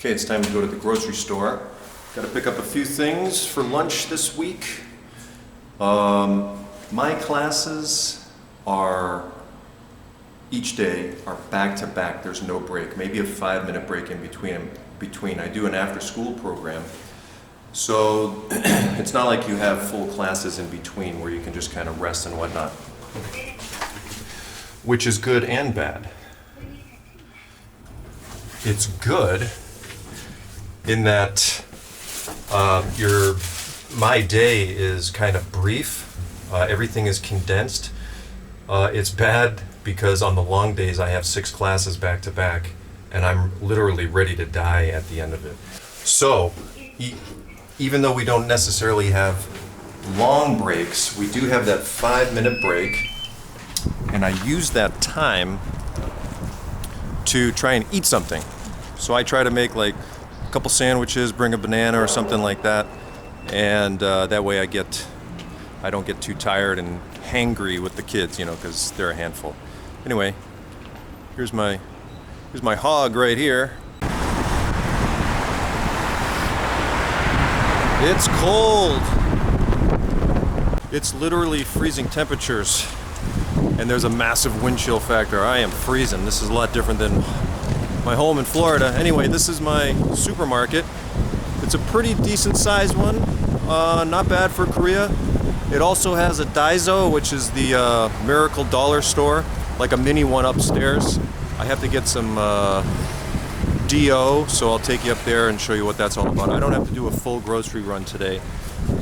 Okay, it's time to go to the grocery store. Got to pick up a few things for lunch this week. My classes are, each day, are back to back. There's no break, maybe a 5-minute break in between. I do an after-school program, so it's not like you have full classes in between where you can just kind of rest and whatnot, which is good and bad. It's good in that my day is kind of brief. Everything is condensed. It's bad because on the long days I have 6 classes back to back and I'm literally ready to die at the end of it. So even though we don't necessarily have long breaks, we do have that 5-minute break, and I use that time to try and eat something. So I try to make like a couple sandwiches, bring a banana or something like that, and that way I don't get too tired and hangry with the kids, because they're a handful. Anyway, here's my hog right here. It's cold. It's literally freezing temperatures, and there's a massive wind chill factor. I am freezing. This is a lot different than my home in Florida. Anyway, this is my supermarket. It's a pretty decent sized one. Not bad for Korea. It also has a Daiso, which is the miracle dollar store, like a mini one upstairs. I have to get some DO, so I'll take you up there and show you what that's all about. I don't have to do a full grocery run today,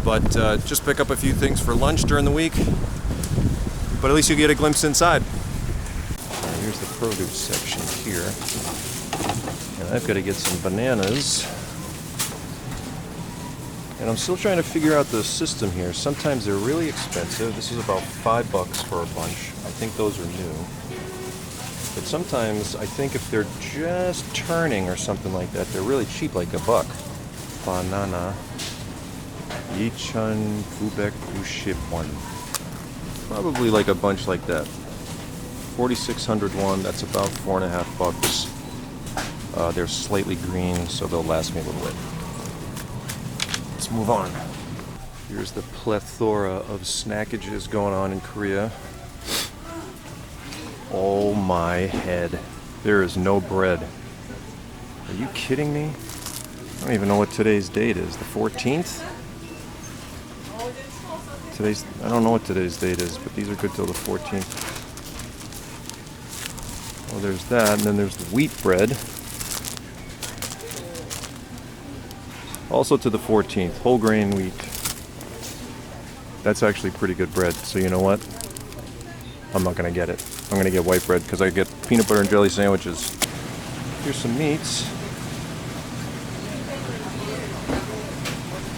but just pick up a few things for lunch during the week. But at least you get a glimpse inside. Here's the produce section here. And I've got to get some bananas. And I'm still trying to figure out the system here. Sometimes they're really expensive. This is about $5 for a bunch. I think those are new. But sometimes I think if they're just turning or something like that, they're really cheap, like $1. Banana. 2,991. Probably like a bunch like that. 4,600 won, that's about $4.50. They're slightly green, so they'll last me a little bit. Let's move on. Here's the plethora of snackages going on in Korea. Oh my head. There is no bread. Are you kidding me? I don't even know what today's date is. The 14th? I don't know what today's date is, but these are good till the 14th. Well, there's that, and then there's the wheat bread. Also to the 14th, whole grain wheat. That's actually pretty good bread, so you know what? I'm not gonna get it. I'm gonna get white bread because I get peanut butter and jelly sandwiches. Here's some meats.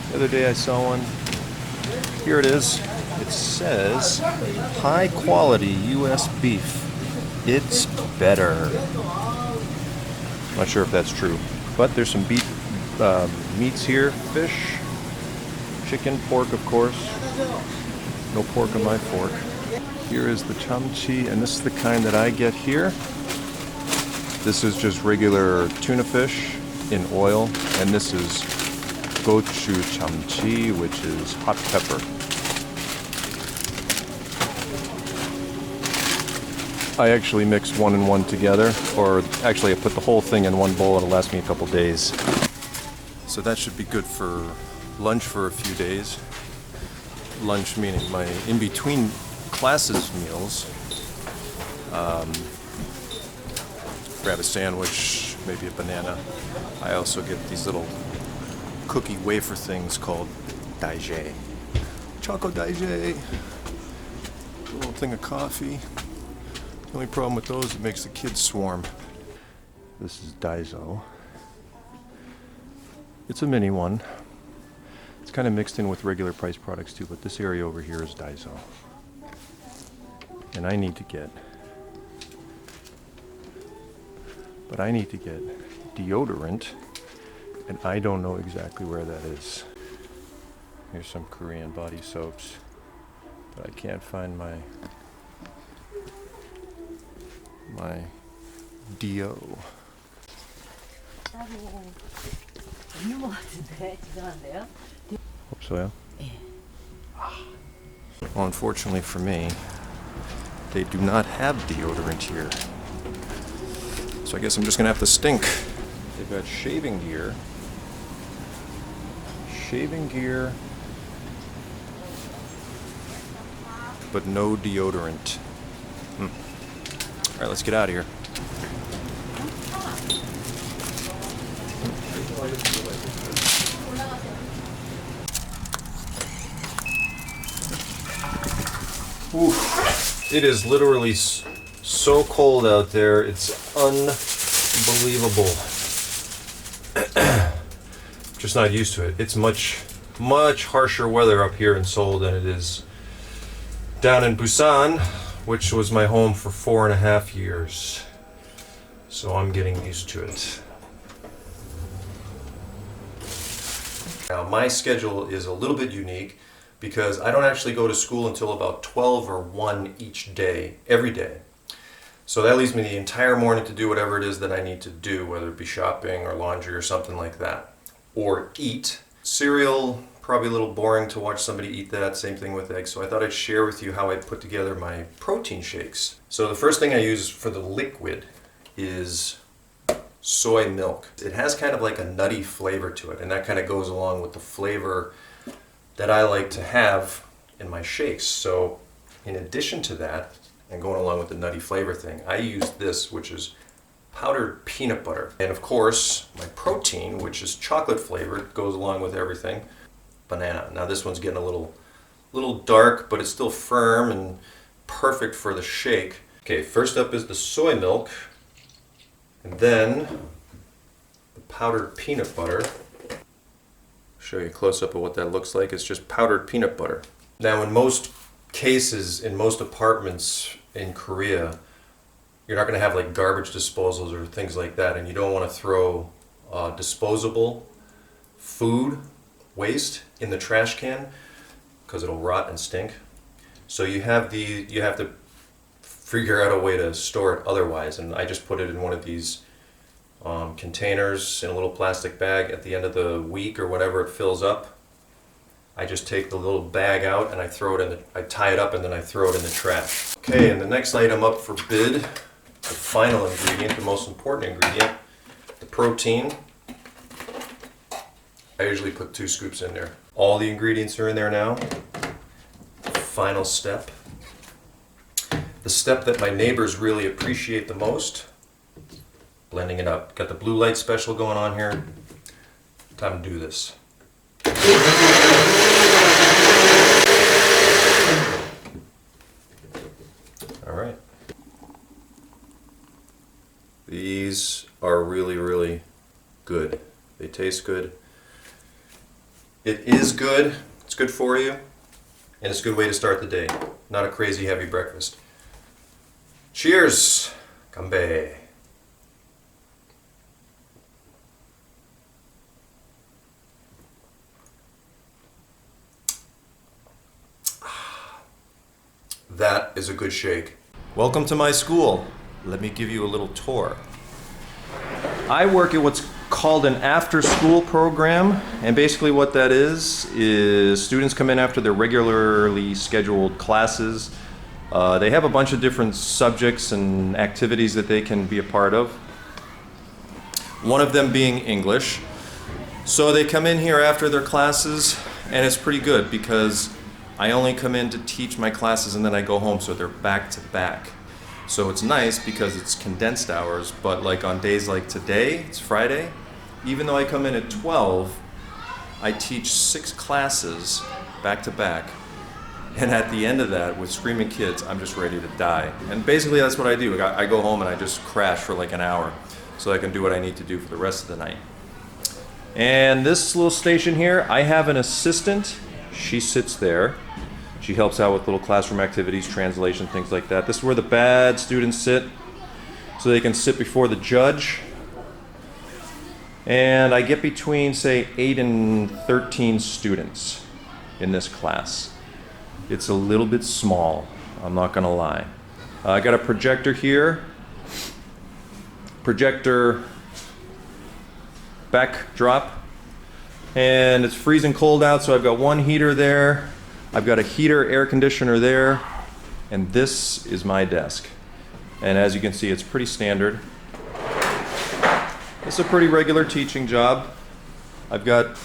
The other day I saw one. Here it is. It says high quality US beef. It's better. Not sure if that's true, but there's some beef meats here. Fish, chicken, pork, of course. No pork on my fork. Here is the chamchi, and this is the kind that I get here. This is just regular tuna fish in oil, and this is gochu chamchi, which is hot pepper. I actually mix one and one together, or actually I put the whole thing in one bowl. It'll last me a couple days. So that should be good for lunch for a few days. Lunch meaning my in-between classes meals. Grab a sandwich, maybe a banana. I also get these little cookie wafer things called daije. Choco daije. A little thing of coffee. The only problem with those, it makes the kids swarm. This is Daiso. It's a mini one. It's kind of mixed in with regular price products too, but this area over here is Daiso. And I need to get deodorant, and I don't know exactly where that is. Here's some Korean body soaps, but I can't find my Dio. Hope so, yeah. Well, unfortunately for me, they do not have deodorant here. So I guess I'm just gonna have to stink. They've got shaving gear. Shaving gear. But no deodorant. Alright, let's get out of here. Oof. It is literally so cold out there, it's unbelievable. Just not used to it. It's much harsher weather up here in Seoul than it is down in Busan, which was my home for 4.5 years. So I'm getting used to it. Now my schedule is a little bit unique because I don't actually go to school until about 12 or 1 each day, every day. So that leaves me the entire morning to do whatever it is that I need to do, whether it be shopping or laundry or something like that. Or eat. Cereal, probably a little boring to watch somebody eat that, same thing with eggs. So I thought I'd share with you how I put together my protein shakes. So the first thing I use for the liquid is soy milk. It has kind of like a nutty flavor to it, and that kind of goes along with the flavor that I like to have in my shakes. So in addition to that, and going along with the nutty flavor thing, I use this, which is powdered peanut butter. And of course, my protein, which is chocolate flavored, goes along with everything. Banana. Now this one's getting a little dark, but it's still firm and perfect for the shake. Okay, first up is the soy milk, and then the powdered peanut butter. Show you a close-up of what that looks like. It's just powdered peanut butter. Now in most cases, in most apartments in Korea, you're not going to have like garbage disposals or things like that, and you don't want to throw disposable food waste in the trash can because it'll rot and stink. So you have to figure out a way to store it otherwise, and I just put it in one of these containers in a little plastic bag. At the end of the week or whatever it fills up, I just take the little bag out and I throw it in I tie it up and then I throw it in the trash. Okay, and the next item up for bid, the final ingredient, the most important ingredient, the protein. I usually put 2 scoops in there. All the ingredients are in there now. Final step. The step that my neighbors really appreciate the most, blending it up. Got the blue light special going on here. Time to do this. All right. These are really, really good. They taste good. It is good. It's good for you. And it's a good way to start the day. Not a crazy heavy breakfast. Cheers! Kanbei. That is a good shake. Welcome to my school. Let me give you a little tour. I work at what's called an after-school program, and basically what that is students come in after their regularly scheduled classes. They have a bunch of different subjects and activities that they can be a part of. One of them being English. So they come in here after their classes, and it's pretty good because I only come in to teach my classes and then I go home, so they're back to back. So it's nice because it's condensed hours, but like on days like today, it's Friday, even though I come in at 12, I teach 6 classes back to back. And at the end of that, with screaming kids, I'm just ready to die. And basically that's what I do. I go home and I just crash for like an hour so I can do what I need to do for the rest of the night. And this little station here, I have an assistant. She sits there. She helps out with little classroom activities, translation, things like that. This is where the bad students sit, so they can sit before the judge. And I get between, say, 8 and 13 students in this class. It's a little bit small, I'm not gonna lie. I got a projector here. Projector backdrop. And it's freezing cold out, so I've got one heater there. I've got a heater, air conditioner there. And this is my desk. And as you can see, it's pretty standard. It's a pretty regular teaching job. I've got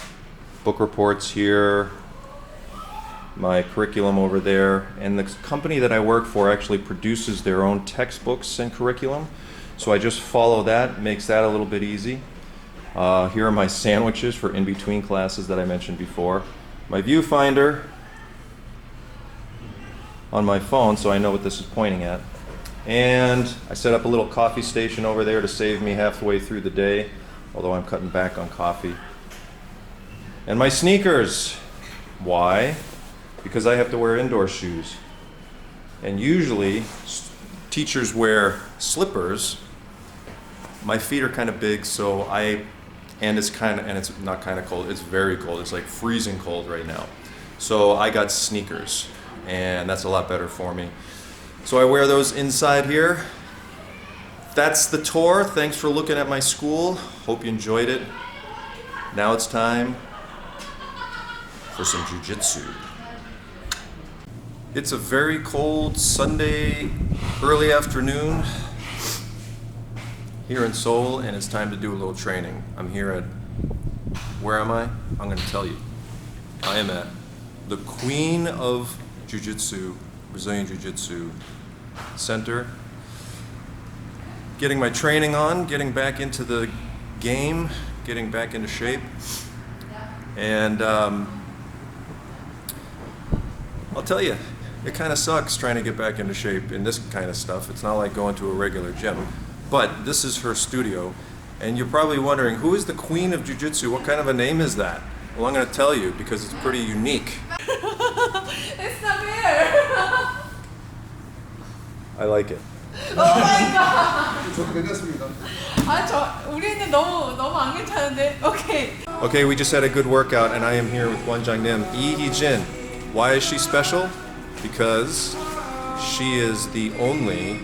book reports here, my curriculum over there, and the company that I work for actually produces their own textbooks and curriculum. So I just follow that, makes that a little bit easy. Here are my sandwiches for in between classes that I mentioned before. My viewfinder on my phone, so I know what this is pointing at. And I set up a little coffee station over there to save me halfway through the day, although I'm cutting back on coffee. And my sneakers. Why? Because I have to wear indoor shoes. And usually teachers wear slippers. My feet are kind of big, so it's not kind of cold, it's very cold. It's like freezing cold right now. So I got sneakers, and that's a lot better for me. So I wear those inside here. That's the tour. Thanks for looking at my school. Hope you enjoyed it. Now it's time for some jiu-jitsu. It's a very cold Sunday early afternoon here in Seoul, and it's time to do a little training. I'm here at, where am I? I'm going to tell you. I am at the Queen of Jiu-Jitsu, Brazilian Jiu-Jitsu Center. Getting my training on, getting back into the game, getting back into shape. And I'll tell you, it kind of sucks trying to get back into shape in this kind of stuff. It's not like going to a regular gym. But this is her studio, and you're probably wondering, who is the Queen of Jiu-Jitsu? What kind of a name is that? Well, I'm going to tell you because it's pretty unique. It's not fair. I like it. Oh my god. 저도 괜찮습니다. 우리는 너무 안 괜찮은데. Okay. Okay, we just had a good workout, and I am here with Wanjang-nim, Lee Hee-jin. Why is she special? Because she is the only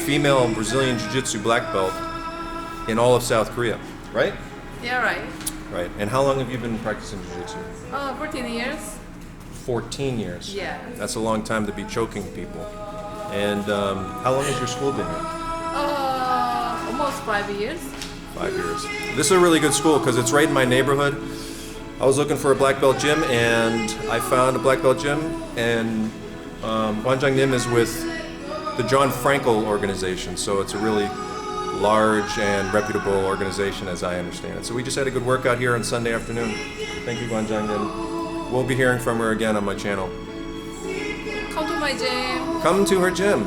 female Brazilian Jiu-Jitsu black belt in all of South Korea, right? Yeah, right. Right. And how long have you been practicing Jiu-Jitsu? 14 years. 14 years. Yeah. That's a long time to be choking people. And how long has your school been here? Almost 5 years. 5 years. This is a really good school because it's right in my neighborhood. I was looking for a black belt gym, and I found a black belt gym, and Wanjang-nim is with the John Frankel organization, so it's a really large and reputable organization as I understand it. So we just had a good workout here on Sunday afternoon. Thank you, Wanjang-nim. We'll be hearing from her again on my channel. Come to my gym. Come to her gym.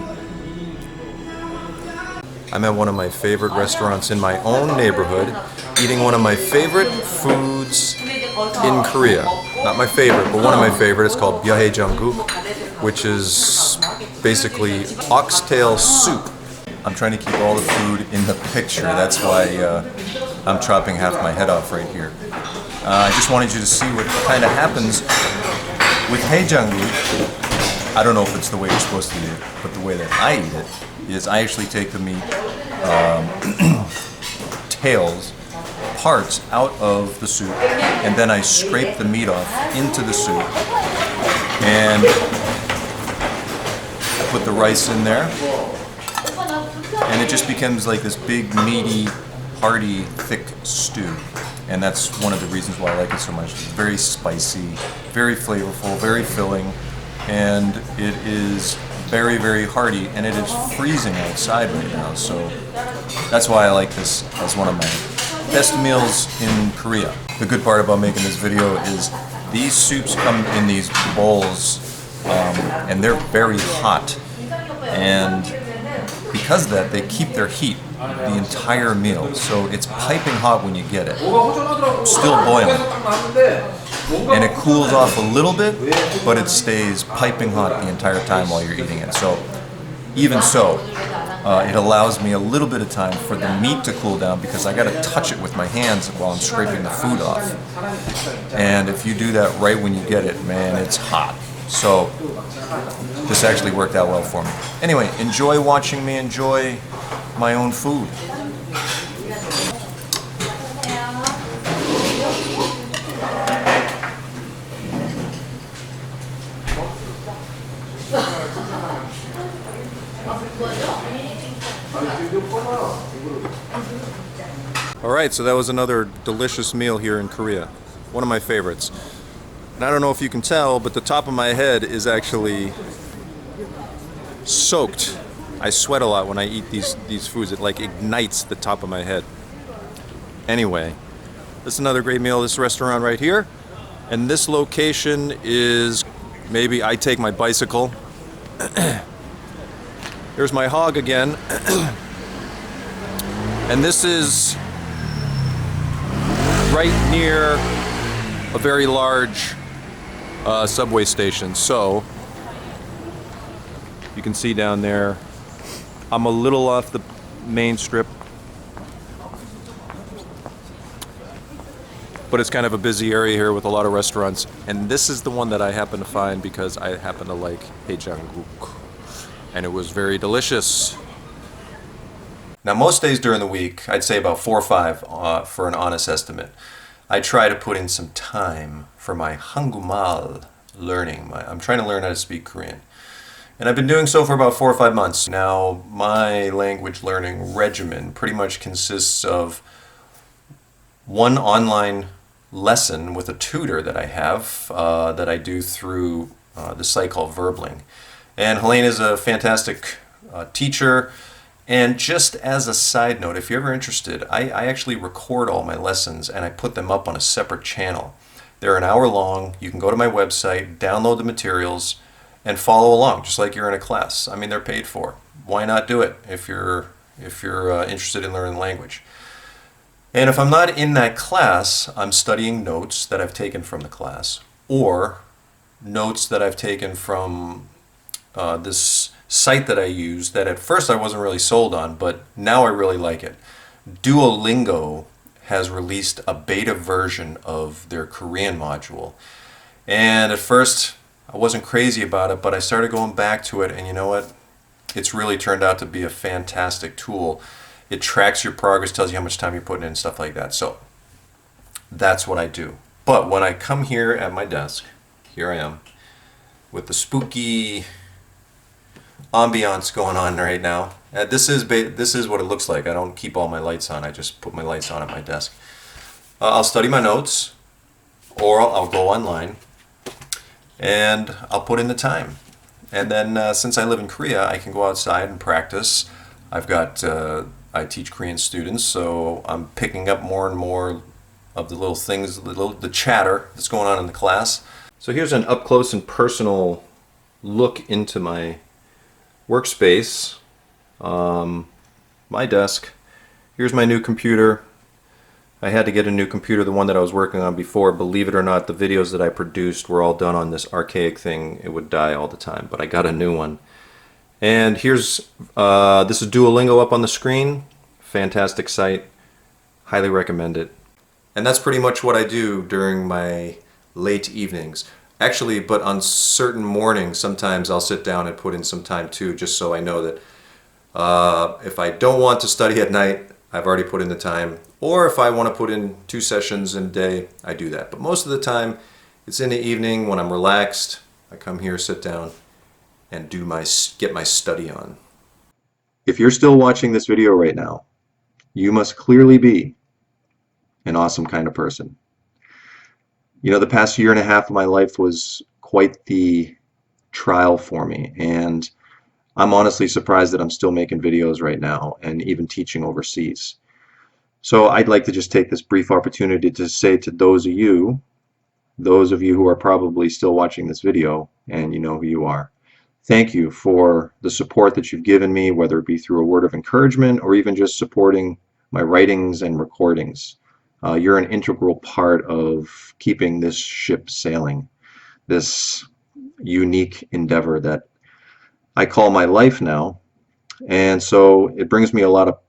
I'm at one of my favorite restaurants in my own neighborhood, eating one of my favorite foods in Korea. Not my favorite, but one of my favorite. It's called Byeohae-janguk, which is basically oxtail soup. I'm trying to keep all the food in the picture. That's why I'm chopping half my head off right here. I just wanted you to see what kind of happens with hae-janguk. I don't know if it's the way you're supposed to eat it, but the way that I eat it is I actually take the meat, tails, parts out of the soup, and then I scrape the meat off into the soup, and I put the rice in there, and it just becomes like this big, meaty, hearty, thick stew. And that's one of the reasons why I like it so much. It's very spicy, very flavorful, very filling, and it is very, very hearty, and it is freezing outside right now, so that's why I like this as one of my best meals in Korea. The good part about making this video is these soups come in these bowls, and they're very hot, and because of that, they keep their heat the entire meal, so it's piping hot when you get it, still boiling, and it cools off a little bit, but it stays piping hot the entire time while you're eating it. So even so, it allows me a little bit of time for the meat to cool down, because I got to touch it with my hands while I'm scraping the food off, and if you do that right when you get it, man, it's hot. So this actually worked out well for me. Anyway, enjoy watching me enjoy my own food. Alright, so that was another delicious meal here in Korea. One of my favorites. And I don't know if you can tell, but the top of my head is actually soaked. I sweat a lot when I eat these foods. It like ignites the top of my head. Anyway, this is another great meal. This restaurant right here. And this location is, maybe I take my bicycle. Here's my hog again. And this is right near a very large subway station. So you can see down there, I'm a little off the main strip, but it's kind of a busy area here with a lot of restaurants. And this is the one that I happen to find because I happen to like haejanguk, and it was very delicious. Now, most days during the week, I'd say about 4 or 5 for an honest estimate, I try to put in some time for my 한국말 learning. I'm trying to learn how to speak Korean. And I've been doing so for about 4 or 5 months. Now, my language learning regimen pretty much consists of one online lesson with a tutor that I have that I do through the site called Verbling. And Helene is a fantastic teacher. And just as a side note, if you're ever interested, I actually record all my lessons and I put them up on a separate channel. They're an hour long. You can go to my website, download the materials, and follow along just like you're in a class. I mean, they're paid for. Why not do it if you're interested in learning language? And if I'm not in that class, I'm studying notes that I've taken from the class, or notes that I've taken from this site that I use that at first I wasn't really sold on, but now I really like it. Duolingo has released a beta version of their Korean module. And at first I wasn't crazy about it, but I started going back to it, and you know what? It's really turned out to be a fantastic tool. It tracks your progress, tells you how much time you're putting in, stuff like that. So that's what I do. But when I come here at my desk, here I am, with the spooky ambiance going on right now. This is what it looks like. I don't keep all my lights on. I just put my lights on at my desk. I'll study my notes, or I'll go online, and I'll put in the time. And then since I live in Korea, I can go outside and practice. I teach Korean students, so I'm picking up more and more of the little things, the chatter that's going on in the class. So here's an up close and personal look into my workspace, my desk. Here's my new computer. I had to get a new computer. The one that I was working on before, believe it or not, the videos that I produced were all done on this archaic thing. It would die all the time, but I got a new one. And here's, this is Duolingo up on the screen. Fantastic site. Highly recommend it. And that's pretty much what I do during my late evenings. Actually, but on certain mornings, sometimes I'll sit down and put in some time too, just so I know that if I don't want to study at night, I've already put in the time. Or if I want to put in 2 sessions in a day, I do that. But most of the time, it's in the evening when I'm relaxed. I come here, sit down, and get my study on. If you're still watching this video right now, you must clearly be an awesome kind of person. You know, the past year and a half of my life was quite the trial for me, and I'm honestly surprised that I'm still making videos right now and even teaching overseas. So I'd like to just take this brief opportunity to say to those of you who are probably still watching this video, and you know who you are, thank you for the support that you've given me, whether it be through a word of encouragement or even just supporting my writings and recordings. You're an integral part of keeping this ship sailing, this unique endeavor that I call my life now. And so it brings me a lot of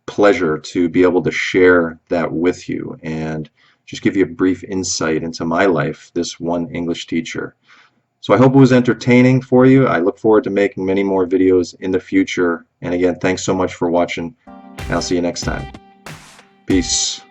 pleasure to be able to share that with you and just give you a brief insight into my life, this one English teacher. So I hope it was entertaining for you. I look forward to making many more videos in the future. And again, thanks so much for watching, and I'll see you next time. Peace.